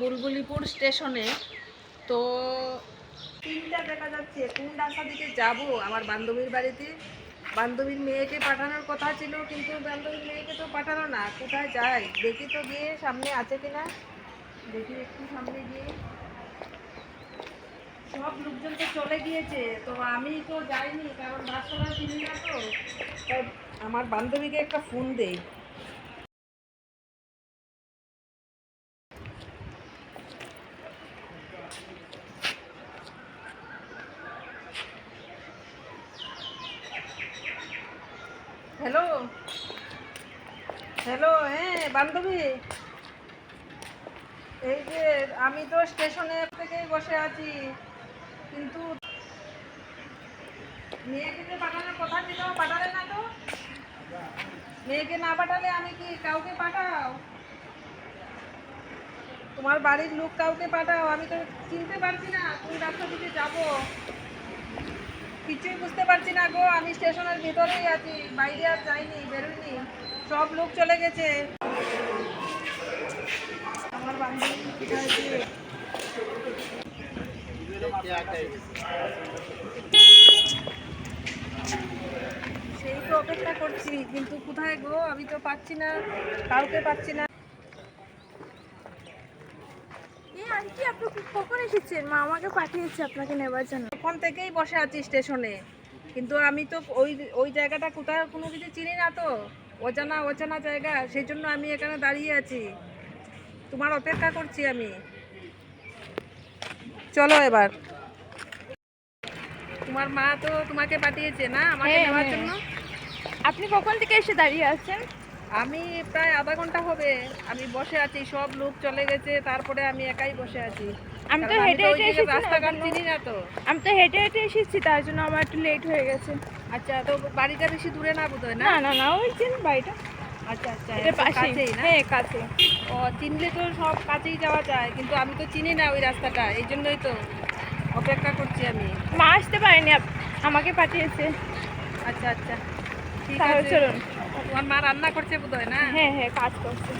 বুলবুলিপুর স্টেশনে। তো তিনটা দেখা যাচ্ছে, কোন রাস্তা দিকে যাব আমার বান্ধবীর বাড়িতে। বান্ধবীর মেয়েকে পাঠানোর কথা ছিল, কিন্তু বান্ধবীর মেয়েকে তো পাঠানো না, কোথায় যাই দেখি তো, গিয়ে সামনে আছে কিনা দেখি, একটু সামনে গিয়ে। সব লোকজন তো চলে গিয়েছে, তো আমি তো যাইনি, কারণ রাস্তাটা চিনি না তো। তাই আমার বান্ধবীকে একটা ফোন দেই। হ্যালো হ্যালো, হ্যাঁ বান্ধবী, এই যে আমি তো স্টেশনে থেকেই বসে আছি, কিন্তু মেয়েকে যে পাঠানোর কথা ছিল, পাঠালে না তো। মেয়েকে না পাঠালে আমি কি কাউকে পাঠাও? তোমার বাড়ির লোক কাউকে পাঠাও, আমি তো চিনতে পারছি না কোন রাস্তা দিকে যাব, কিছুই বুঝতে পারছি না গো। আমি স্টেশনের ভিতরেই আছি, বাইরে আর যাইনি, বেরোইনি, সব লোক চলে গেছে। আমার বান্ধবী কোথায় গিয়ে? সেই তো অপেক্ষা করছি, কিন্তু কোথায় গো, আমি তো পাচ্ছি না, কাউকে পাচ্ছি না। এই আন্টি, আপনি কখন এসেছেন? মা আমাকে পাঠিয়েছে আপনাকে নেবার জন্য। তখন থেকেই বসে আছি স্টেশনে, কিন্তু আমি তো ওই ওই জায়গাটা কোথায় কোনো কিছু চিনি না তো, অজানা অচেনা জায়গা, সেই জন্য আমি এখানে দাঁড়িয়ে আছি, তোমার অপেক্ষা করছি আমি। চলো এবার। তোমার মা তো তোমাকে পাঠিয়েছে না আমাকে নেওয়ার জন্য? আপনি কখন থেকে এসে দাঁড়িয়ে আছেন? আমি প্রায় আধা ঘন্টা হবে আমি বসে আছি, সব লোক চলে গেছে, তারপরে আমি একাই বসে আছি। আমি তো কারণ হেঁটে হেঁটে এসেছি, রাস্তাঘাট চিনি না তো। আমি তো হেঁটে হেঁটে এসেছি, তার জন্য আমার একটু লেট হয়ে গেছে। আচ্ছা, তো বাড়িটা বেশি দূরে না বোধহয় না? না না না, ওই যে বাড়িটা। আচ্ছা আচ্ছা, এটা একদম পাশেই। কাছেই না? হ্যাঁ, কাছে। ও, চিনলে তো সব কাছেই যাওয়া যায়, কিন্তু আমি তো চিনি না ওই রাস্তাটা, এই জন্যই তো অপেক্ষা করছি আমি। মা আসতে পারেনি, আমাকে পাঠিয়েছে। আচ্ছা আচ্ছা, ঠিক তাহলে আছে। চলুন। তোমার মা রান্না করছে বোধহয় না? হ্যাঁ হ্যাঁ, কাজ করছে।